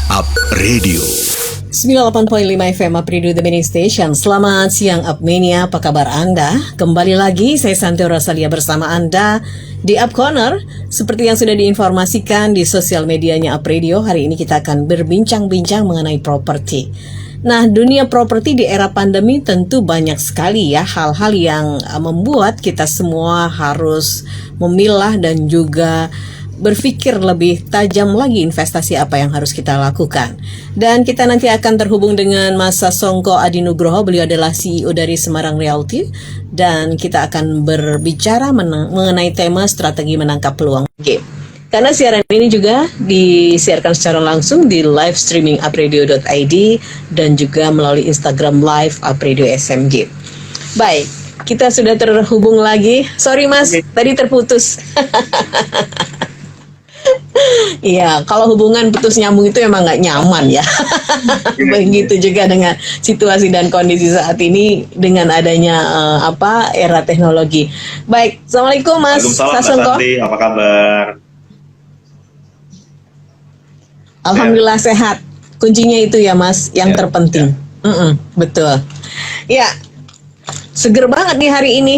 Up Radio 98.5 FM Up Radio The Mini Station. Selamat siang Upmania, apa kabar Anda? Kembali lagi saya Santi Rosalia bersama Anda di Up Corner. Seperti yang sudah diinformasikan di sosial medianya Up Radio, hari ini kita akan berbincang-bincang mengenai properti. Nah, dunia properti di era pandemi tentu banyak sekali ya hal-hal yang membuat kita semua harus memilah dan juga berpikir lebih tajam lagi investasi apa yang harus kita lakukan. Dan kita nanti akan terhubung dengan Mas Sasongko Adinugroho, beliau adalah CEO dari Semarang Realty, dan kita akan berbicara mengenai tema strategi menangkap peluang game. Karena siaran ini juga disiarkan secara langsung di live streaming upradio.id dan juga melalui Instagram live Upradio SMG. Baik, kita sudah terhubung lagi. Sorry Mas, tadi terputus. Iya, kalau hubungan putus nyambung itu emang nggak nyaman ya. Begitu juga dengan situasi dan kondisi saat ini dengan adanya era teknologi. Baik, Assalamualaikum Mas Sasongko. Apa kabar? Alhamdulillah sehat. Kuncinya itu ya Mas, yang terpenting. Betul. Ya, seger banget nih hari ini.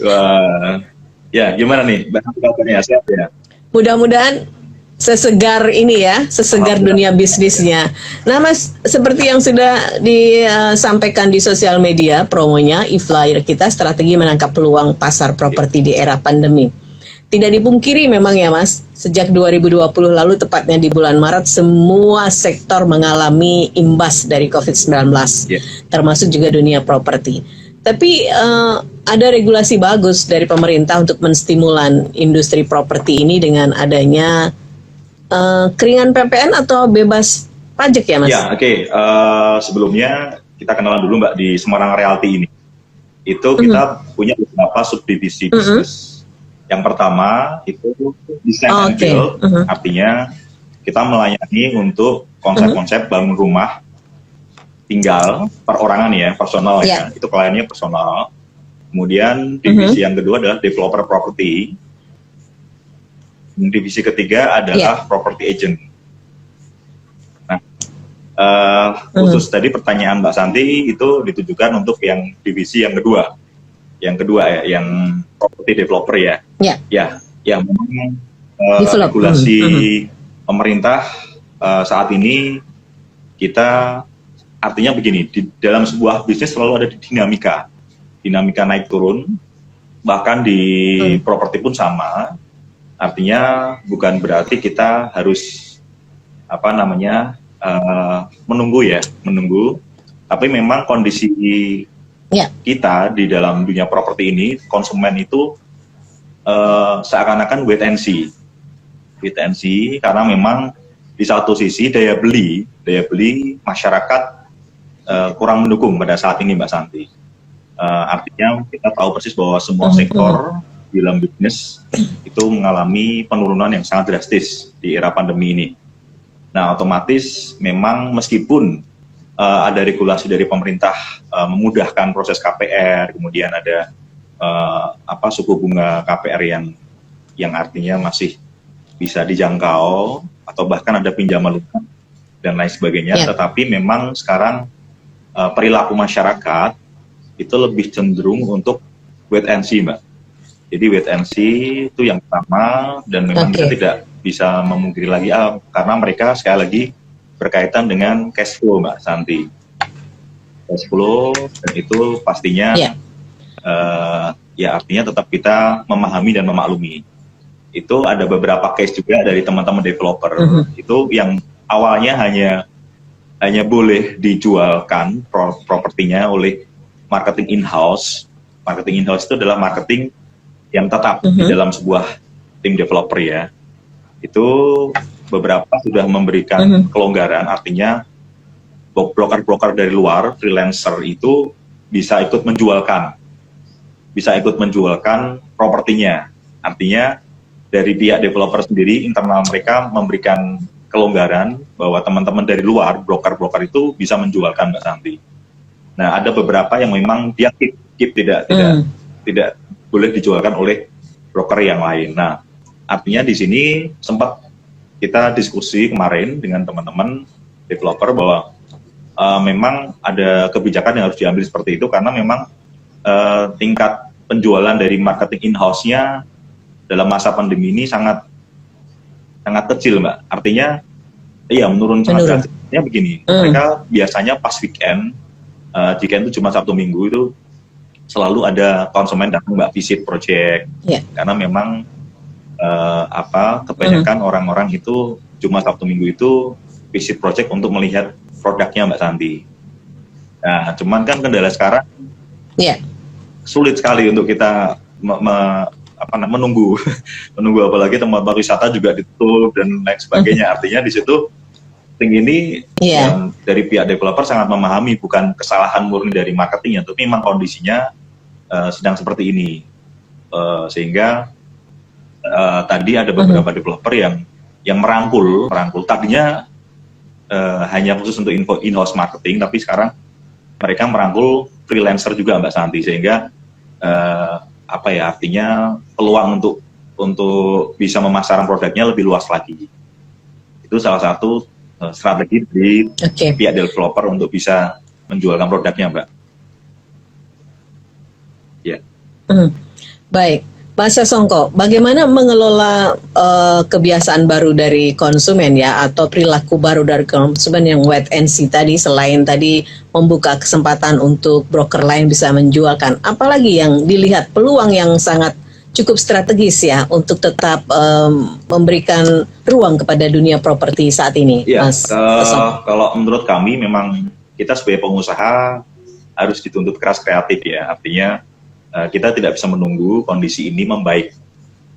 Wah. Ya, gimana nih? Kabarnya sehat ya? Mudah-mudahan sesegar ini ya, sesegar dunia bisnisnya. Nah Mas, seperti yang sudah disampaikan di sosial media, promonya, e-flyer kita, strategi menangkap peluang pasar properti di era pandemi. Tidak dipungkiri memang ya Mas, sejak 2020 lalu, tepatnya di bulan Maret, semua sektor mengalami imbas dari COVID-19, termasuk juga dunia properti. Tapi ada regulasi bagus dari pemerintah untuk menstimulan industri properti ini dengan adanya keringan PPN atau bebas pajak ya Mas? Ya, oke. Sebelumnya kita kenalan dulu Mbak di Semarang Realty ini. Itu kita punya beberapa subdivisi bisnis. Yang pertama itu design and build, artinya kita melayani untuk konsep-konsep bangun rumah tinggal perorangan ya, personal ya, itu kliennya personal. Kemudian divisi yang kedua adalah developer property. Divisi ketiga adalah property agent. Nah, khusus tadi pertanyaan Mbak Santi itu ditujukan untuk yang divisi yang kedua. Yang kedua ya, yang property developer ya. Ya, yang memang regulasi pemerintah saat ini kita artinya begini, di dalam sebuah bisnis selalu ada dinamika naik turun, bahkan di properti pun sama. Artinya bukan berarti kita harus menunggu, tapi memang kondisi kita di dalam dunia properti ini, konsumen itu seakan-akan wait and see, karena memang di satu sisi daya beli masyarakat kurang mendukung pada saat ini Mbak Santi. Artinya kita tahu persis bahwa semua sektor di dalam bisnis itu mengalami penurunan yang sangat drastis di era pandemi ini. Nah, otomatis memang meskipun ada regulasi dari pemerintah memudahkan proses KPR, kemudian ada suku bunga KPR yang artinya masih bisa dijangkau atau bahkan ada pinjaman lunak dan lain sebagainya, tetapi memang sekarang perilaku masyarakat itu lebih cenderung untuk wait and see Mbak. Jadi wait and see itu yang pertama, dan memang kita tidak bisa memungkiri lagi karena mereka sekali lagi berkaitan dengan cash flow Mbak Santi. Cash flow, dan itu pastinya ya artinya tetap kita memahami dan memaklumi. Itu ada beberapa case juga dari teman-teman developer, itu yang awalnya hanya boleh dijualkan propertinya oleh marketing in-house. Marketing in-house itu adalah marketing yang tetap di dalam sebuah tim developer ya. Itu beberapa sudah memberikan kelonggaran, artinya broker-broker dari luar, freelancer itu bisa ikut menjualkan propertinya. Artinya dari pihak developer sendiri, internal mereka memberikan kelonggaran bahwa teman-teman dari luar, broker-broker itu bisa menjualkan Mbak Santi. Nah, ada beberapa yang memang dia tidak boleh dijualkan oleh broker yang lain. Nah, artinya di sini sempat kita diskusi kemarin dengan teman-teman developer bahwa memang ada kebijakan yang harus diambil seperti itu karena memang tingkat penjualan dari marketing in-house-nya dalam masa pandemi ini sangat kecil, Mbak. Artinya, iya menurun sangat drastis. Artinya begini, mereka biasanya pas weekend itu cuma Sabtu Minggu itu selalu ada konsumen datang, Mbak, visit project. Karena memang kebanyakan orang-orang itu cuma Sabtu Minggu itu visit project untuk melihat produknya, Mbak Santi. Nah, cuman kan kendala sekarang sulit sekali untuk kita menunggu apalagi tempat wisata juga ditutup dan lain sebagainya. Artinya di situ ini yang dari pihak developer sangat memahami bukan kesalahan murni dari marketingnya, tapi memang kondisinya sedang seperti ini. Sehingga tadi ada beberapa developer yang merangkul tadinya hanya khusus untuk in-house marketing, tapi sekarang mereka merangkul freelancer juga, Mbak Santi, sehingga artinya peluang untuk bisa memasarkan produknya lebih luas lagi. Itu salah satu strategi dari pihak developer untuk bisa menjualkan produknya, Mbak. Baik, Pak Sasongko, bagaimana mengelola kebiasaan baru dari konsumen ya, atau perilaku baru dari konsumen yang wait and see tadi, selain tadi membuka kesempatan untuk broker lain bisa menjualkan, apalagi yang dilihat peluang yang sangat cukup strategis ya untuk tetap memberikan ruang kepada dunia properti saat ini, Mas Sasongko? Kalau menurut kami memang kita sebagai pengusaha harus dituntut keras kreatif ya, artinya kita tidak bisa menunggu kondisi ini membaik.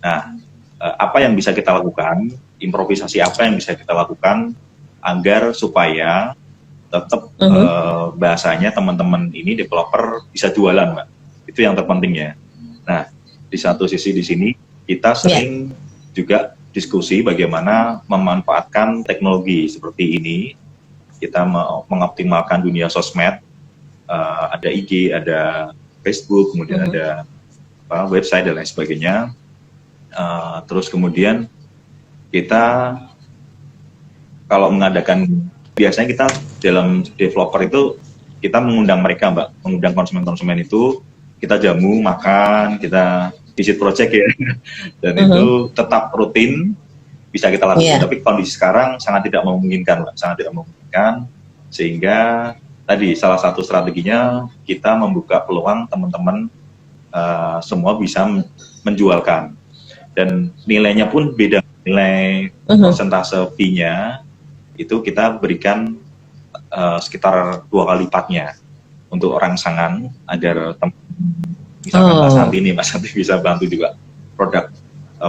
Nah, apa yang bisa kita lakukan, improvisasi apa yang bisa kita lakukan agar supaya tetap bahasanya teman-teman ini developer bisa jualan, Mbak. Itu yang terpenting ya. Nah, di satu sisi di sini kita sering juga diskusi bagaimana memanfaatkan teknologi seperti ini. Kita mengoptimalkan dunia sosmed, ada IG, ada Facebook, kemudian ada website dan lain sebagainya. Terus kemudian kita kalau mengadakan, biasanya kita dalam developer itu kita mengundang mereka, Mbak, mengundang konsumen-konsumen itu, kita jamu, makan, kita visit project ya, dan itu tetap rutin bisa kita lakukan. Tapi kondisi sekarang sangat tidak memungkinkan, Mbak, sangat tidak memungkinkan, sehingga tadi salah satu strateginya kita membuka peluang teman-teman semua bisa menjualkan, dan nilainya pun beda, nilai persentase fee-nya itu kita berikan sekitar 2 kali lipatnya untuk rangsangan agar misalkan Mas Santi bisa bantu juga produk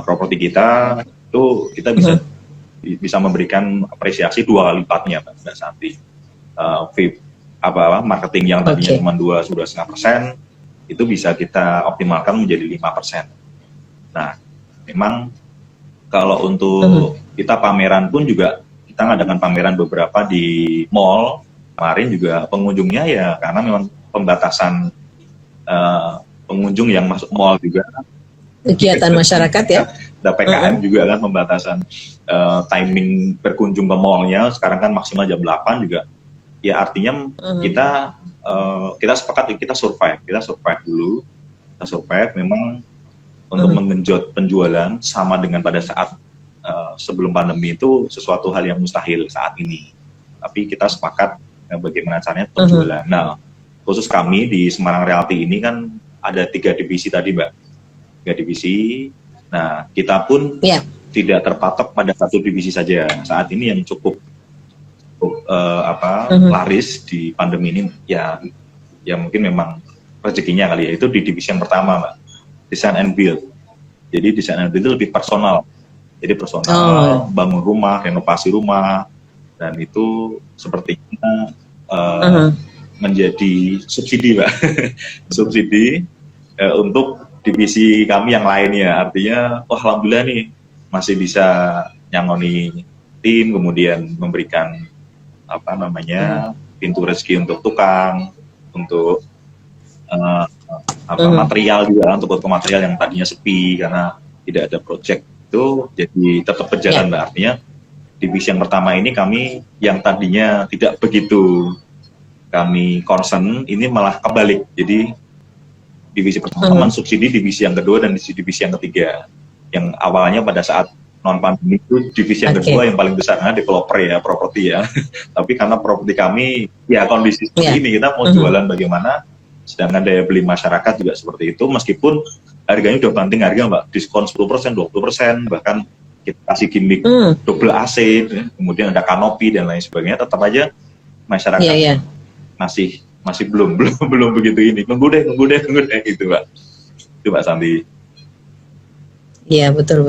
properti kita, itu kita bisa memberikan apresiasi 2 kali lipatnya, Mbak Santi. Fee marketing yang tadinya cuma 2,5% itu bisa kita optimalkan menjadi 5%. Nah, memang kalau untuk kita pameran pun juga kita ngadakan pameran beberapa di mall. Kemarin juga pengunjungnya ya karena memang pembatasan pengunjung yang masuk mall juga. Kegiatan masyarakat ya. Ada PKM juga kan, pembatasan timing berkunjung ke mallnya. Sekarang kan maksimal jam 8 juga. Ya artinya kita sepakat kita survive dulu. Kita survive memang untuk menggenjot penjualan sama dengan pada saat sebelum pandemi itu sesuatu hal yang mustahil saat ini. Tapi kita sepakat bagaimana caranya penjualan. Nah, khusus kami di Semarang Realty ini kan ada 3 divisi tadi, Mbak. 3 divisi. Nah, kita pun tidak terpatok pada satu divisi saja. Saat ini yang cukup laris di pandemi ini ya mungkin memang rezekinya kali ya, itu di divisi yang pertama, Mbak, design and build. Jadi design and build itu lebih personal, jadi personal, bangun rumah, renovasi rumah, dan itu sepertinya menjadi subsidi, Mbak. Subsidi untuk divisi kami yang lainnya. Artinya alhamdulillah nih masih bisa nyangoni tim, kemudian memberikan pintu rezeki untuk tukang, untuk material juga, untuk toko material yang tadinya sepi karena tidak ada project, itu jadi tetap berjalan, Mbak. Artinya divisi yang pertama ini kami yang tadinya tidak begitu kami concern, ini malah kebalik. Jadi divisi pertama subsidi divisi yang kedua dan divisi yang ketiga. Yang awalnya pada saat non-pandemi itu divisi yang kedua yang paling besar, karena developer ya, properti ya. Tapi karena properti kami ya kondisi seperti ini, kita mau jualan bagaimana, sedangkan daya beli masyarakat juga seperti itu, meskipun harganya udah banting harga Mbak, diskon 10%, 20%, bahkan kita kasih gimmick double AC, kemudian ada kanopi dan lain sebagainya, tetap aja masyarakat masih belum begitu ini. Nunggu deh gitu Mbak. Itu Mbak Santi. Iya, betul.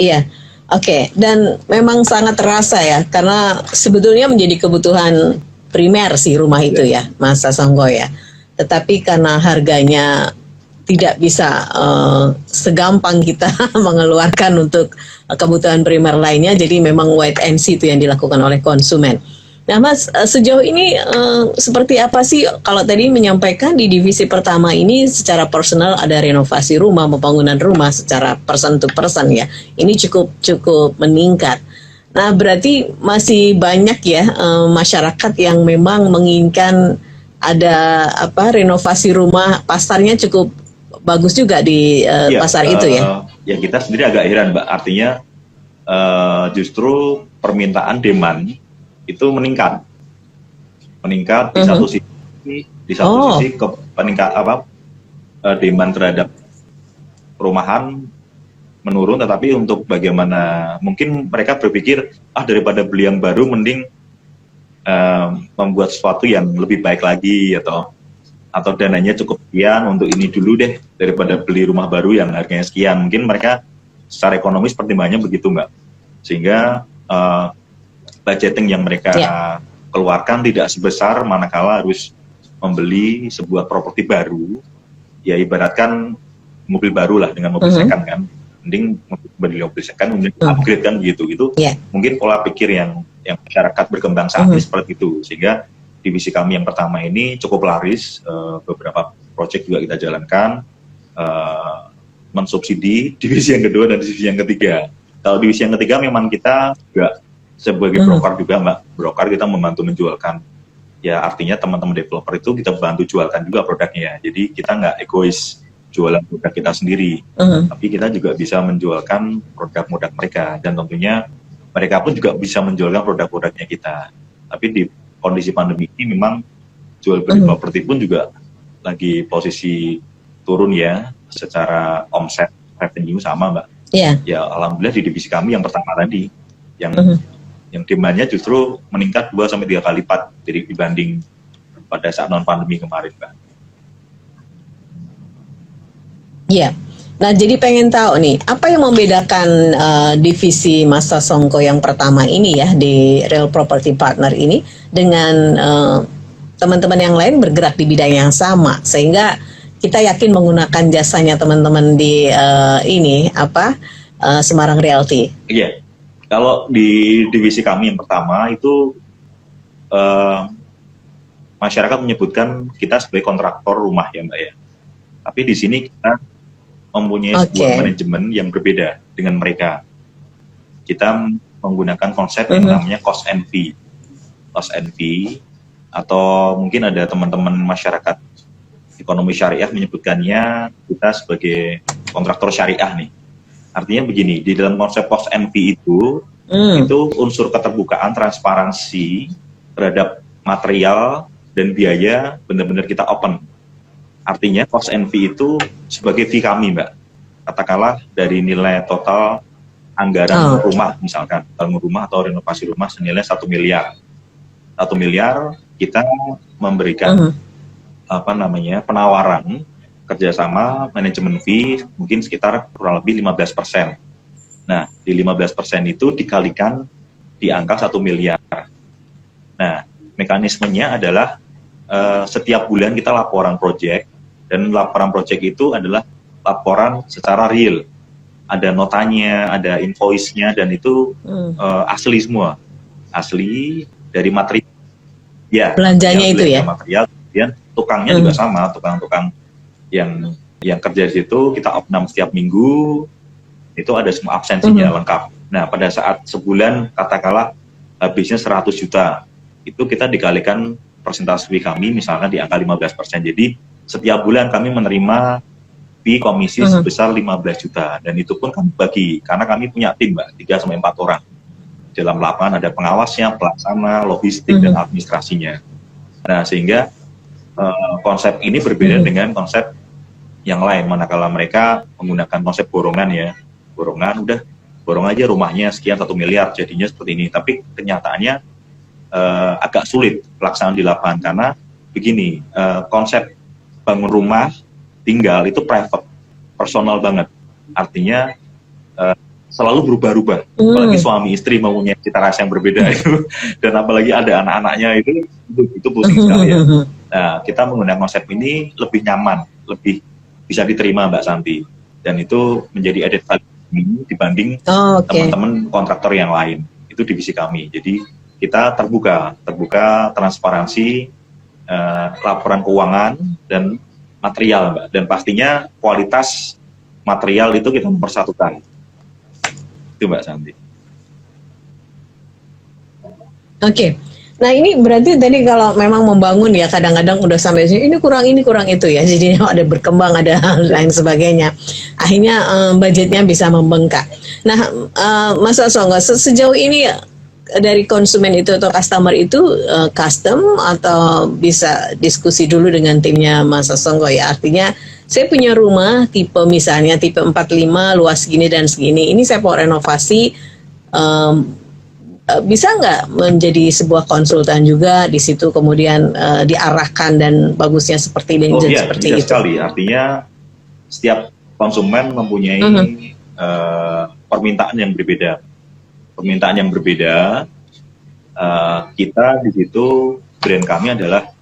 Iya. Oke, dan memang sangat terasa ya, karena sebetulnya menjadi kebutuhan primer sih rumah itu ya, Mas Sasongko ya. Tetapi karena harganya tidak bisa segampang kita mengeluarkan untuk kebutuhan primer lainnya, jadi memang wait and see itu yang dilakukan oleh konsumen. Nah Mas, sejauh ini seperti apa sih kalau tadi menyampaikan di divisi pertama ini secara personal ada renovasi rumah, pembangunan rumah secara person to person ya, ini cukup meningkat. Nah berarti masih banyak ya masyarakat yang memang menginginkan ada renovasi rumah, pasarnya cukup bagus juga di pasar itu ya. Ya kita sendiri agak heran Mbak, artinya justru permintaan demand itu meningkat di satu sisi peningkat demand terhadap perumahan menurun, tetapi untuk bagaimana mungkin mereka berpikir daripada beli yang baru mending membuat sesuatu yang lebih baik lagi atau dananya cukup sekian untuk ini dulu deh daripada beli rumah baru yang harganya sekian. Mungkin mereka secara ekonomis pertimbangannya begitu Mbak, sehingga budgeting yang mereka keluarkan tidak sebesar manakala harus membeli sebuah properti baru, ya ibaratkan mobil baru lah dengan mobil second kan, mending beli mobil second kemudian upgrade kan gitu. Mungkin pola pikir yang masyarakat berkembang saat ini seperti itu, sehingga divisi kami yang pertama ini cukup laris, beberapa proyek juga kita jalankan, mensubsidi divisi yang kedua dan divisi yang ketiga. Kalau divisi yang ketiga memang kita juga sebagai broker juga Mbak, broker kita membantu menjualkan, ya artinya teman-teman developer itu kita bantu jualkan juga produknya, jadi kita nggak egois jualan produk kita sendiri, tapi kita juga bisa menjualkan produk-produk mereka, dan tentunya mereka pun juga bisa menjualkan produk-produknya kita. Tapi di kondisi pandemi ini memang jual beli properti pun juga lagi posisi turun ya, secara omset revenue sama Mbak. Ya alhamdulillah di divisi kami yang pertama tadi yang demandnya justru meningkat 2-3 kali lipat dibanding pada saat non pandemi kemarin Mbak. Iya. Nah jadi pengen tahu nih, apa yang membedakan divisi Mas Sasongko yang pertama ini ya di Real Property Partner ini dengan teman-teman yang lain bergerak di bidang yang sama, sehingga kita yakin menggunakan jasanya teman-teman di Semarang Realty. Iya. Kalau di divisi kami yang pertama itu masyarakat menyebutkan kita sebagai kontraktor rumah ya Mbak ya. Tapi di sini kita mempunyai sebuah manajemen yang berbeda dengan mereka. Kita menggunakan konsep yang namanya cost and fee. Cost and fee, atau mungkin ada teman-teman masyarakat ekonomi syariah menyebutkannya kita sebagai kontraktor syariah nih. Artinya begini, di dalam konsep cost and fee itu unsur keterbukaan, transparansi terhadap material dan biaya benar-benar kita open. Artinya cost and fee itu sebagai fee kami Mbak. Katakanlah dari nilai total anggaran rumah misalkan, bangun rumah atau renovasi rumah senilai 1 miliar. 1 miliar kita memberikan penawaran kerjasama manajemen fee mungkin sekitar kurang lebih 15%. Nah, di 15% itu dikalikan di angka 1 miliar. Nah, mekanismenya adalah setiap bulan kita laporan proyek, dan laporan proyek itu adalah laporan secara real. Ada notanya, ada invoice-nya, dan itu asli semua. Asli dari material. Ya, belanjanya itu ya? Material, kemudian tukangnya juga sama, tukang-tukang yang kerja di situ kita opnam setiap minggu, itu ada semua absensinya lengkap. Nah, pada saat sebulan katakanlah habisnya 100 juta, itu kita dikalikan persentase fee kami misalkan di angka 15%. Jadi setiap bulan kami menerima fee komisi sebesar 15 juta, dan itu pun kami bagi karena kami punya tim, Mbak, 3-4 orang. Dalam lapangan ada pengawasnya, pelaksana, logistik, dan administrasinya. Nah, sehingga konsep ini berbeda dengan konsep yang lain, manakala mereka menggunakan konsep borongan ya. Borongan, borong aja rumahnya sekian 1 miliar, jadinya seperti ini. Tapi kenyataannya agak sulit pelaksanaan di lapangan, karena begini, konsep bangun rumah, tinggal itu private, personal banget. Artinya selalu berubah-ubah, apalagi suami istri mempunyai cita rasa yang berbeda itu, dan apalagi ada anak-anaknya itu pusing sekali ya. Nah, kita menggunakan konsep ini lebih nyaman, lebih bisa diterima, Mbak Santi, dan itu menjadi added value dibanding teman-teman kontraktor yang lain. Itu divisi kami. Jadi kita terbuka transparansi, laporan keuangan dan material, Mbak, dan pastinya kualitas material itu kita mempersatukan. Itu, Mbak Santi. Oke. Nah, ini berarti tadi kalau memang membangun ya, kadang-kadang udah sampai sini, ini kurang itu ya, jadi ada berkembang, ada lain sebagainya. Akhirnya budgetnya bisa membengkak. Nah, Mas Songko, sejauh ini dari konsumen itu atau customer itu custom atau bisa diskusi dulu dengan timnya Mas Songko ya, artinya saya punya rumah tipe misalnya tipe 45, luas segini dan segini, ini saya mau renovasi, bisa nggak menjadi sebuah konsultan juga di situ, kemudian diarahkan dan bagusnya seperti ini, iya, seperti itu. Sekali. Artinya setiap konsumen mempunyai permintaan yang berbeda. Kita di situ brand kami adalah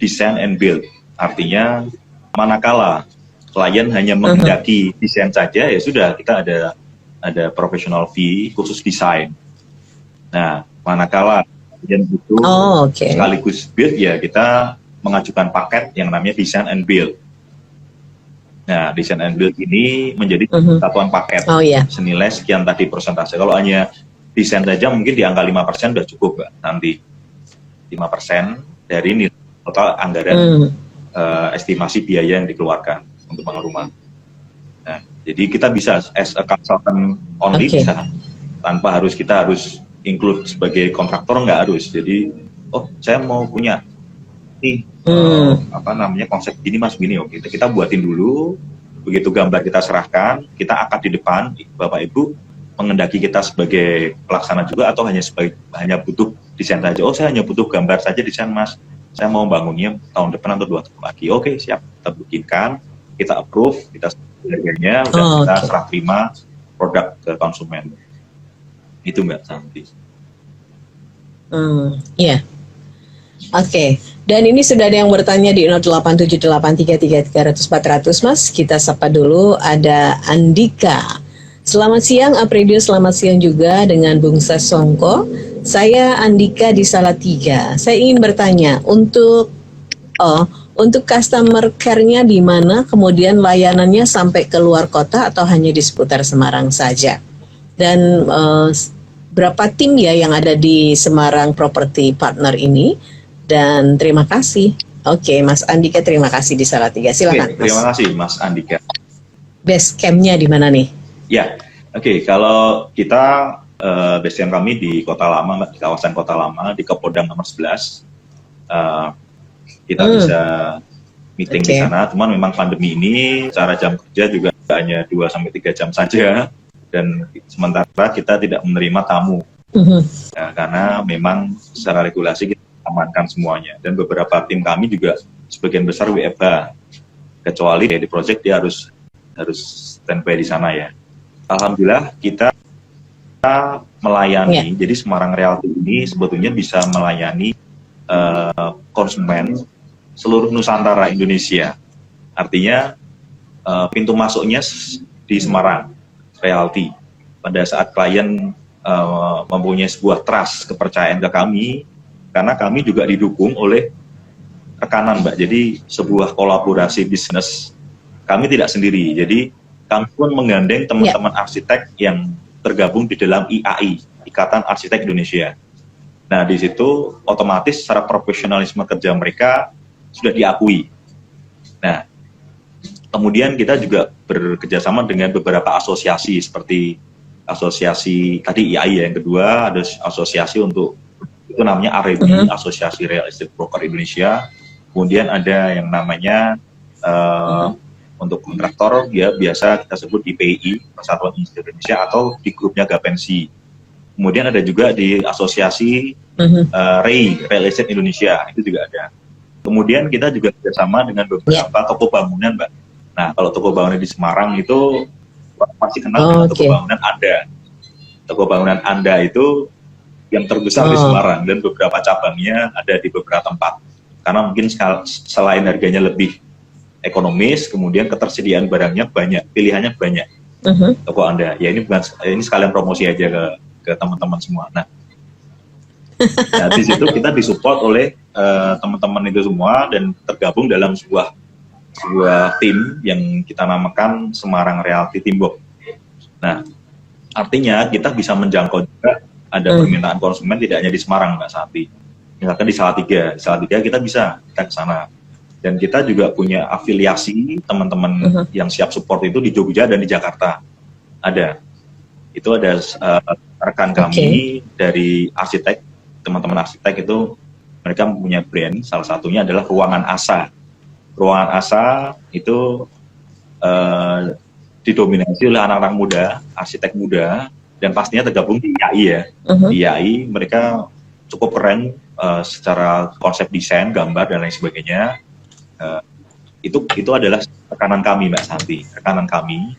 design and build. Artinya manakala klien hanya menghendaki desain saja, ya sudah, kita ada professional fee khusus desain. Nah, manakala klien itu sekaligus build, ya kita mengajukan paket yang namanya design and build. Nah, design and build ini menjadi satuan paket senilai sekian tadi persentase. Kalau hanya desain saja mungkin di angka 5% sudah cukup, Mbak, nanti 5% dari nilai total anggaran estimasi biaya yang dikeluarkan untuk bangun rumah. Nah, jadi kita bisa as a consultant only, bisa tanpa kita harus include sebagai kontraktor, nggak harus. Jadi, saya mau punya nih konsep gini Mas, gini, oke, kita buatin dulu. Begitu gambar kita serahkan, kita akad di depan, Bapak Ibu mengendaki kita sebagai pelaksana juga, atau hanya butuh desain saja. Saya hanya butuh gambar saja, desain Mas, saya mau bangunnya tahun depan atau 2 tahun lagi. Oke, siap, kita bikinkan, kita approve, kita harganya, kita serah terima produk ke konsumen. Itu, Mbak Santi. Iya. Oke. Dan ini sudah ada yang bertanya di 0878333400, Mas. Kita sapa dulu, ada Andika. Selamat siang, Apridio. Selamat siang juga dengan Bung Songko. Saya Andika di Salatiga. Saya ingin bertanya, untuk customer care-nya di mana, kemudian layanannya sampai ke luar kota atau hanya di seputar Semarang saja? Dan berapa tim ya yang ada di Semarang Property Partner ini? Dan terima kasih. Oke, Mas Andika, terima kasih di Salatiga. Silakan. Terima kasih, Mas Andika. Base camp-nya di mana nih? Ya, kalau kita base camp kami di Kota Lama, di kawasan Kota Lama, di Kepodang nomor 11. Kita bisa meeting di sana, cuman memang pandemi ini cara jam kerja juga hanya 2-3 jam saja, dan sementara kita tidak menerima tamu. Karena memang secara regulasi kita amankan semuanya, dan beberapa tim kami juga sebagian besar WFH, kecuali di project dia harus standby di sana ya. Alhamdulillah kita melayani, jadi Semarang Realty ini sebetulnya bisa melayani konsumen seluruh Nusantara Indonesia. Artinya pintu masuknya di Semarang Realty. Pada saat klien mempunyai sebuah trust, kepercayaan ke kami, karena kami juga didukung oleh rekanan, Mbak. Jadi sebuah kolaborasi bisnis, kami tidak sendiri. Jadi kami pun menggandeng teman-teman arsitek yang tergabung di dalam IAI, Ikatan Arsitek Indonesia. Nah, di situ otomatis secara profesionalisme kerja mereka sudah diakui. Nah, kemudian kita juga bekerjasama dengan beberapa asosiasi seperti asosiasi tadi IAI ya, yang kedua ada asosiasi untuk itu namanya AREBI, Asosiasi Real Estate Broker Indonesia. Kemudian ada yang namanya untuk kontraktor ya biasa kita sebut di PI, Persatuan Insinyur Indonesia, atau di grupnya Gapensi. Kemudian ada juga di asosiasi REI, Real Estate Indonesia, itu juga ada. Kemudian kita juga bersama dengan beberapa toko bangunan, Mbak. Nah, kalau toko bangunan di Semarang itu pasti kenal dengan toko bangunan Anda. Toko bangunan Anda itu yang terbesar di Semarang dan beberapa cabangnya ada di beberapa tempat. Karena mungkin selain harganya lebih ekonomis, kemudian ketersediaan barangnya banyak, pilihannya banyak. Toko Anda. Ya ini bukan ini sekalian promosi aja ke teman-teman semua. Nah, di situ kita disupport oleh teman-teman itu semua dan tergabung dalam sebuah tim yang kita namakan Semarang Realty Teamwork. Nah, artinya kita bisa menjangkau juga ada permintaan konsumen tidak hanya di Semarang, Mbak Santi. Misalkan di Salatiga kita bisa ke sana. Dan kita juga punya afiliasi teman-teman yang siap support itu di Jogja dan di Jakarta. Ada. Itu ada rekan kami dari arsitek, teman-teman arsitek itu mereka punya brand, salah satunya adalah Ruangan Asa. Ruangan Asa itu didominasi oleh anak-anak muda, arsitek muda, dan pastinya tergabung di IAI ya. Di IAI mereka cukup keren secara konsep desain, gambar, dan lain sebagainya. Itu adalah rekanan kami, Mbak Santi. Rekanan kami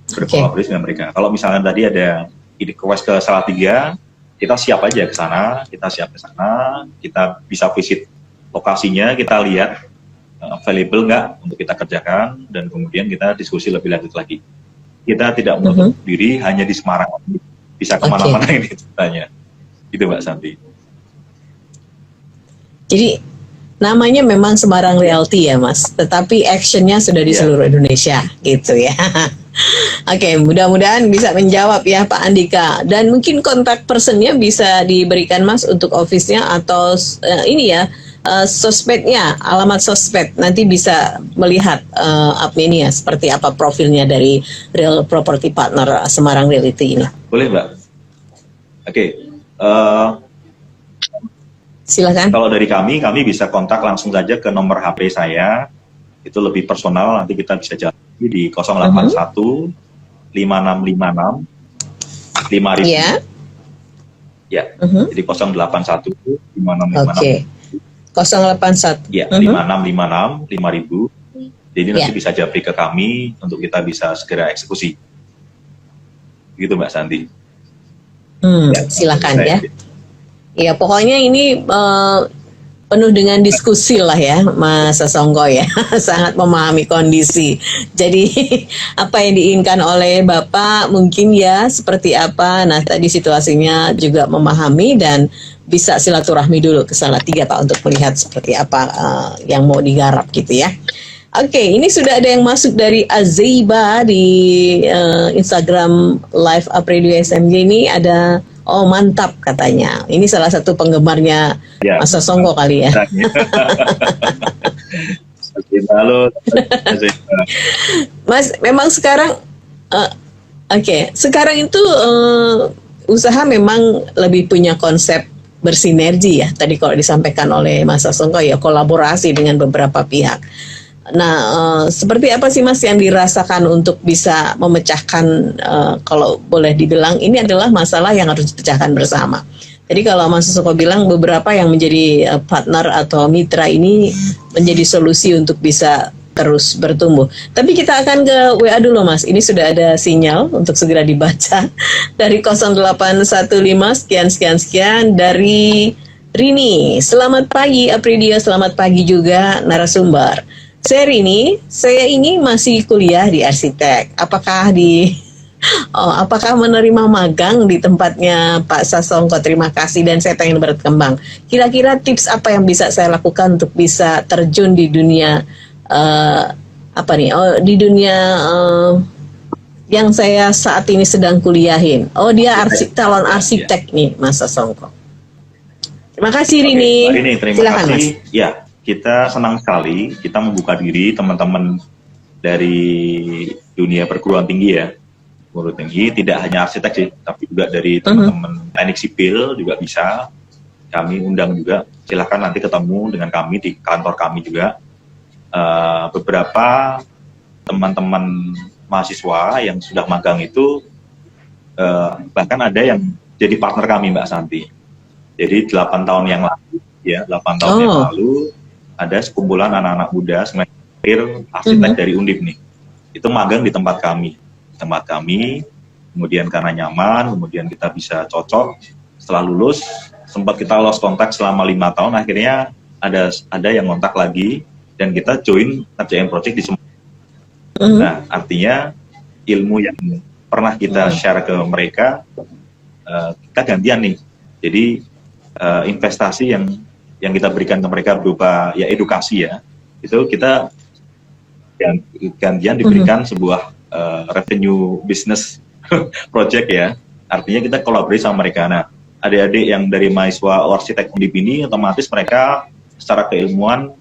berkolaborasi dengan mereka. Kalau misalnya tadi ada request ke Salatiga, kita siap aja ke sana, kita bisa visit lokasinya, kita lihat available nggak untuk kita kerjakan, dan kemudian kita diskusi lebih lanjut lagi. Kita tidak menutup diri hanya di Semarang, bisa kemana-mana ini ceritanya. Gitu Mbak Santi. Jadi namanya memang Semarang Realty ya Mas, tetapi actionnya sudah di seluruh Indonesia gitu ya. Oke, mudah-mudahan bisa menjawab ya Pak Andika. Dan mungkin kontak personnya bisa diberikan Mas untuk office-nya atau sosmednya, alamat sosmed. Nanti bisa melihat Apmenia seperti apa profilnya dari Real Property Partner Semarang Realty ini. Boleh Mbak. Oke. Silakan. Kalau dari kami bisa kontak langsung saja ke nomor HP saya. Itu lebih personal, nanti kita bisa jawab di 081 5656 5000. Ya. Jadi 081 5656. Oke. 081. Ya, 5656 5000. Jadi nanti bisa japri ke kami untuk kita bisa segera eksekusi. Gitu Mbak Santi. Silakan ya. Ya pokoknya ini penuh dengan diskusi lah ya Mas Sasongko ya. Sangat memahami kondisi. Jadi apa yang diinginkan oleh Bapak mungkin ya seperti apa. Nah tadi situasinya juga memahami dan bisa silaturahmi dulu ke Salatiga Pak untuk melihat seperti apa yang mau digarap gitu ya. Oke, ini sudah ada yang masuk dari Azeiba di Instagram Live Apredio SMG ini ada. Oh mantap katanya. Ini salah satu penggemarnya Mas Sasongko kali ya. Halo. Mas, memang sekarang sekarang itu usaha memang lebih punya konsep bersinergi ya. Tadi kalau disampaikan oleh Mas Sasongko ya kolaborasi dengan beberapa pihak. Nah, seperti apa sih Mas yang dirasakan untuk bisa memecahkan, kalau boleh dibilang ini adalah masalah yang harus dipecahkan bersama. Jadi kalau Mas Sasongko bilang beberapa yang menjadi partner atau mitra ini menjadi solusi untuk bisa terus bertumbuh. Tapi kita akan ke WA dulu Mas, ini sudah ada sinyal untuk segera dibaca dari 0815 sekian dari Rini. Selamat pagi Apridia, selamat pagi juga narasumber. Saya Rini, saya ini masih kuliah di arsitek. Apakah menerima magang di tempatnya Pak Sasongko? Terima kasih dan saya pengen berkembang. Kira-kira tips apa yang bisa saya lakukan untuk bisa terjun di dunia apa nih? Oh, di dunia yang saya saat ini sedang kuliahin. Oh, dia calon arsitek nih, Mas Sasongko. Terima kasih Rini. Mbak Rini, terima Silakan, kasih. Mas. Ya, kita senang sekali kita membuka diri teman-teman dari dunia perguruan tinggi ya. Perguruan tinggi tidak hanya arsitek sih, tapi juga dari teman-teman teknik sipil juga bisa. Kami undang juga. Silakan nanti ketemu dengan kami di kantor kami juga. Beberapa teman-teman mahasiswa yang sudah magang itu bahkan ada yang jadi partner kami, Mbak Santi. Jadi 8 tahun yang lalu, ya 8 tahun yang lalu ada sekumpulan anak-anak muda semester arsitek dari Undip nih. Itu magang di tempat kami. Kemudian karena nyaman, kemudian kita bisa cocok. Setelah lulus, sempat kita lost kontak selama 5 tahun. Akhirnya ada yang kontak lagi dan kita join ngerjain project di semua. Nah, artinya ilmu yang pernah kita share ke mereka, kita gantian nih. Jadi investasi yang kita berikan ke mereka berupa ya edukasi ya, itu kita gantian diberikan sebuah revenue business project ya. Artinya kita kolaborasi sama mereka. Nah, adik-adik yang dari mahasiswa arsitek Undip ini otomatis mereka secara keilmuan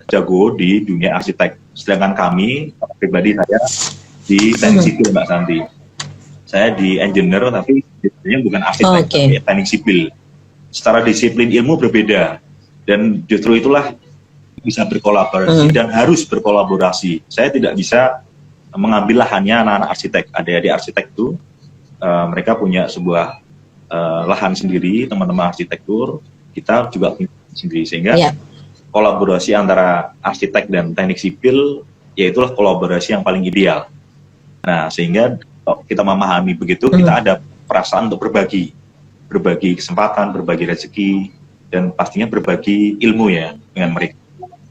jago di dunia arsitek. Sedangkan kami, pribadi saya di teknik sipil, Mbak Santi. Saya di engineer tapi sebenarnya bukan arsitek, tapi teknik sipil. Secara disiplin ilmu berbeda. Dan justru itulah bisa berkolaborasi dan harus berkolaborasi. Saya tidak bisa mengambil lahannya anak-anak arsitek. Adik-adik arsitek itu mereka punya sebuah lahan sendiri, teman-teman arsitektur. Kita juga punya sendiri. Sehingga kolaborasi antara arsitek dan teknik sipil, yaitulah kolaborasi yang paling ideal. Nah, sehingga kita memahami begitu, kita ada perasaan untuk berbagi kesempatan, berbagi rezeki, dan pastinya berbagi ilmu ya dengan mereka.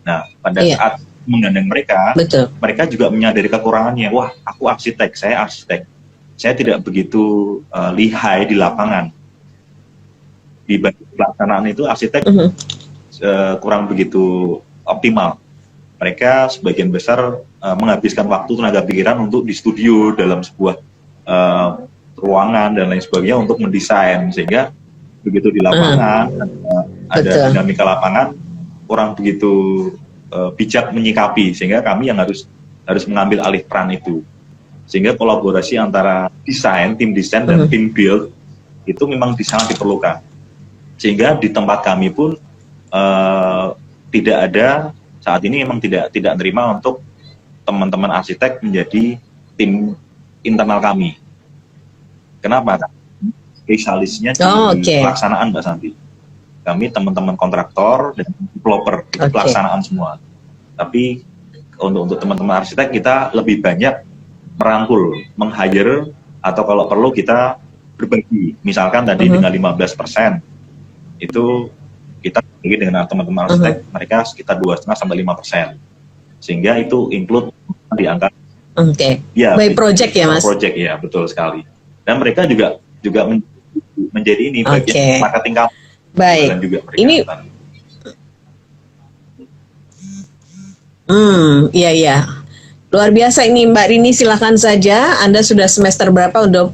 Nah, pada saat menggandeng mereka, mereka juga menyadari kekurangannya. Wah, aku arsitek, saya tidak begitu lihai di lapangan. Di pelaksanaan itu arsitek kurang begitu optimal. Mereka sebagian besar menghabiskan waktu, tenaga pikiran untuk di studio dalam sebuah ruangan dan lain sebagainya untuk mendesain, sehingga begitu di lapangan ada dinamika lapangan kurang begitu bijak menyikapi, sehingga kami yang harus mengambil alih peran itu. Sehingga kolaborasi antara tim desain dan tim build itu memang sangat diperlukan. Sehingga di tempat kami pun tidak ada saat ini, memang tidak terima untuk teman-teman arsitek menjadi tim internal kami. Kenapa? Spesialisnya di pelaksanaan, Mbak Santi. Kami teman-teman kontraktor dan developer, pelaksanaan semua. Tapi untuk teman-teman arsitek kita lebih banyak merangkul, meng-hire, atau kalau perlu kita berbagi. Misalkan tadi dengan 15%, itu kita bagi dengan teman-teman arsitek, mereka sekitar 2,5-5%. Sehingga itu include di angka by project ya, Mas? Project ya, betul sekali. Dan mereka juga menjadi ini bagian marketing kamu. Baik. Dan juga ini iya. Luar biasa ini Mbak Rini, silahkan saja. Anda sudah semester berapa untuk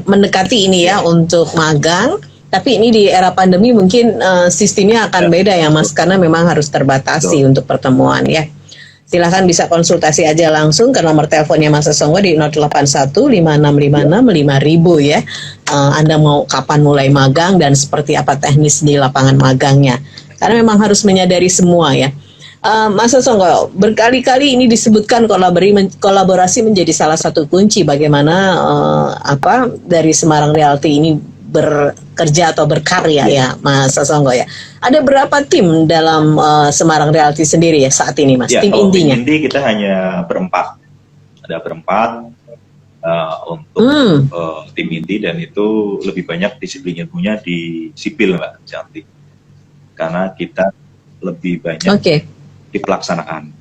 mendekati ini ya untuk magang? Tapi ini di era pandemi mungkin sistemnya akan beda ya Mas, karena memang harus terbatasi untuk pertemuan ya. Silahkan bisa konsultasi aja langsung ke nomor teleponnya Mas Sasongko di 08156565000 ya. Anda mau kapan mulai magang dan seperti apa teknis di lapangan magangnya. Karena memang harus menyadari semua ya. Mas Sasongko, berkali-kali ini disebutkan kolaborasi menjadi salah satu kunci bagaimana dari Semarang Realty ini bekerja atau berkarya ya Mas Sasongko ya. Ada berapa tim dalam Semarang Realty sendiri ya saat ini Mas? Ya, tim intinya? Tim inti kita hanya berempat. Ada berempat untuk tim inti, dan itu lebih banyak disiplin ilmunya di sipil Mbak Cantik. Karena kita lebih banyak di pelaksanaan.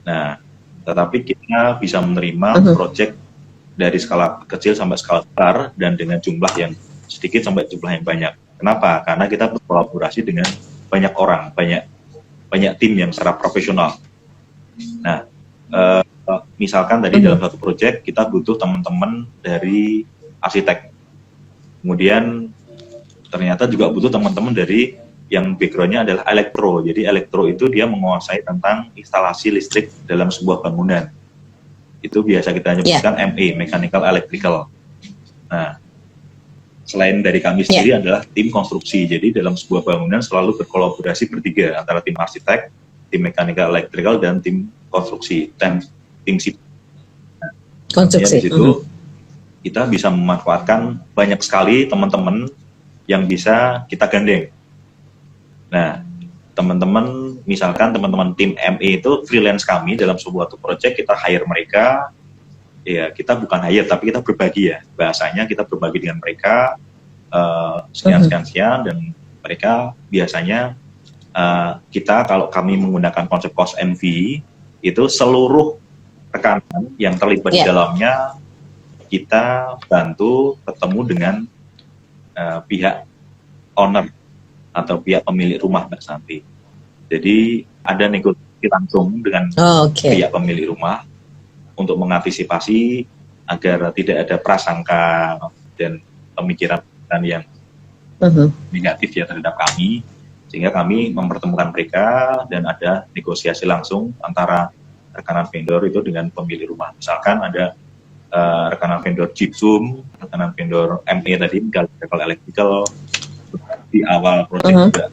Nah, tetapi kita bisa menerima proyek dari skala kecil sampai skala besar dan dengan jumlah yang sedikit sampai jumlah yang banyak. Kenapa? Karena kita berkolaborasi dengan banyak orang, banyak tim yang secara profesional. Nah, Misalkan tadi dalam satu proyek kita butuh teman-teman dari arsitek, kemudian ternyata juga butuh teman-teman dari yang backgroundnya adalah elektro. Jadi elektro itu dia menguasai tentang instalasi listrik dalam sebuah bangunan. Itu biasa kita nyebutkan ME, Mechanical Electrical. Nah, selain dari kami sendiri adalah tim konstruksi. Jadi dalam sebuah bangunan selalu berkolaborasi bertiga antara tim arsitek, tim Mechanical Electrical, dan tim konstruksi, dan tim sipil. Konstruksi. Di situ kita bisa memanfaatkan banyak sekali teman-teman yang bisa kita gandeng. Nah, teman-teman, misalkan teman-teman tim ME itu freelance kami dalam sebuah project, kita hire mereka. Ya, kita bukan hire, tapi kita berbagi ya. Bahasanya kita berbagi dengan mereka sekian, dan mereka biasanya kita, kalau kami menggunakan konsep cost and fee, itu seluruh rekanan yang terlibat di dalamnya kita bantu ketemu dengan pihak owner atau pihak pemilik rumah, Mbak Santi. Jadi ada negosiasi langsung dengan pihak pemilik rumah untuk mengantisipasi agar tidak ada prasangka dan pemikiran yang negatif ya terhadap kami, sehingga kami mempertemukan mereka dan ada negosiasi langsung antara rekanan vendor itu dengan pemilik rumah. Misalkan ada rekanan vendor gypsum, rekanan vendor ME tadi, Mechanical Electrical. Di awal proyek juga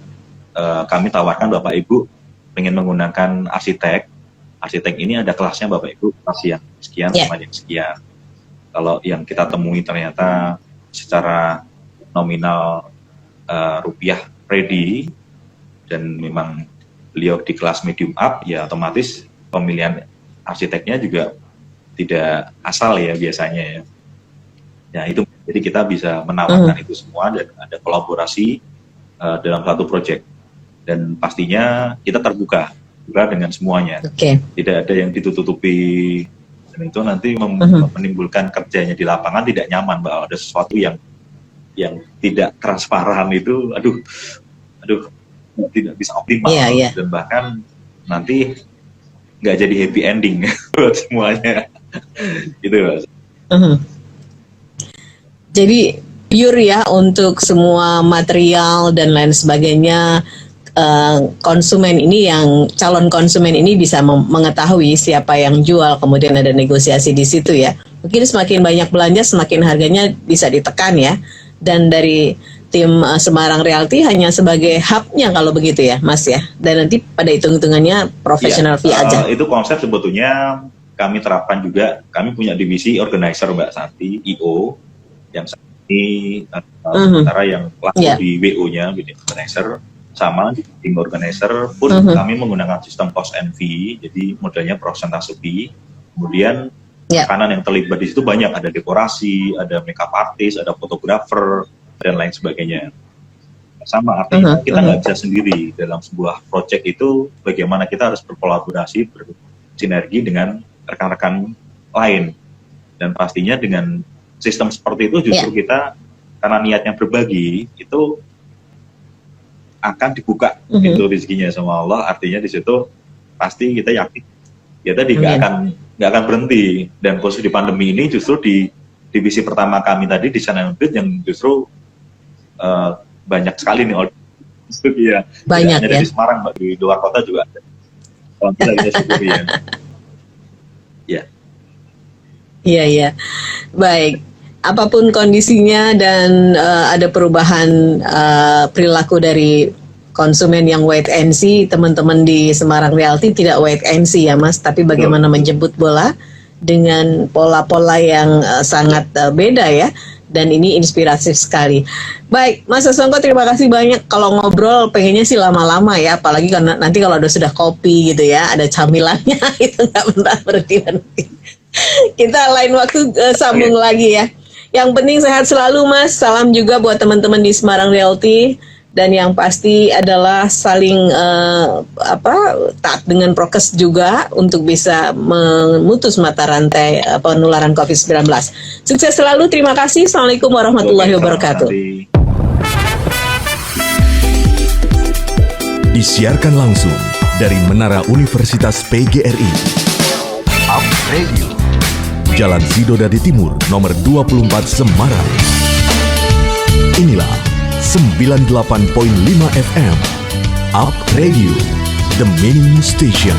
kami tawarkan Bapak Ibu pengen menggunakan arsitek. Arsitek ini ada kelasnya Bapak Ibu, kelas yang sekian sama yang sekian. Kalau yang kita temui ternyata secara nominal rupiah ready dan memang beliau di kelas medium up, ya otomatis pemilihan arsiteknya juga tidak asal ya biasanya ya. Ya itu, jadi kita bisa menawarkan itu semua dan ada kolaborasi dalam satu proyek, dan pastinya kita terbuka dengan semuanya. Tidak ada yang ditutupi, dan itu nanti menimbulkan kerjanya di lapangan tidak nyaman, Mbak. Ada sesuatu yang tidak transparan itu, aduh tidak bisa optimal, dan bahkan nanti nggak jadi happy ending buat semuanya. Gitu, Mas. Jadi pure ya untuk semua material dan lain sebagainya, konsumen ini, yang calon konsumen ini bisa mengetahui siapa yang jual, kemudian ada negosiasi di situ ya. Mungkin semakin banyak belanja semakin harganya bisa ditekan ya. Dan dari tim Semarang Realty hanya sebagai hub-nya kalau begitu ya, Mas ya. Dan nanti pada hitung-hitungannya professional fee aja. Itu konsep sebetulnya kami terapkan juga. Kami punya divisi organizer, Mbak Santi, IO, yang saat ini sementara yang laku di WO-nya, wedding organizer, sama di tim organizer pun kami menggunakan sistem cost and fee, jadi modelnya persentase fee. Kemudian makanan yang terlibat di situ banyak, ada dekorasi, ada makeup artist, ada fotografer, dan lain sebagainya. Sama, artinya kita nggak bisa sendiri dalam sebuah project itu. Bagaimana kita harus berkolaborasi, bersinergi dengan rekan-rekan lain, dan pastinya dengan sistem seperti itu justru kita, karena niatnya berbagi, itu akan dibuka itu rezekinya sama Allah. Artinya di situ pasti kita yakin ya tadi nggak akan berhenti. Dan khusus di pandemi ini justru di divisi pertama kami tadi di Sana Bid yang justru banyak sekali nih ya, banyak ya. Di Semarang, Mbak, di luar kota juga ada. Alhamdulillah kita syukuri ya. Iya. Baik. Apapun kondisinya dan ada perubahan perilaku dari konsumen yang wait and see, teman-teman di Semarang Realty tidak wait and see ya, Mas, tapi bagaimana menjemput bola dengan pola-pola yang sangat beda ya. Dan ini inspiratif sekali. Baik, Mas Sasongko, terima kasih banyak. Kalau ngobrol pengennya sih lama-lama ya, apalagi karena nanti kalau sudah kopi gitu ya, ada camilannya itu nggak pernah berhenti. Kita lain waktu sambung lagi ya. Yang penting sehat selalu, Mas. Salam juga buat teman-teman di Semarang Realty. Dan yang pasti adalah saling taat dengan prokes juga untuk bisa memutus mata rantai penularan COVID-19. Sukses selalu, terima kasih. Assalamualaikum warahmatullahi wabarakatuh. Disiarkan langsung dari Menara Universitas PGRI. Up Radio. Jalan Sidodadi Timur, nomor 24 Semarang. Inilah 98.5 FM. Up Radio, the main station.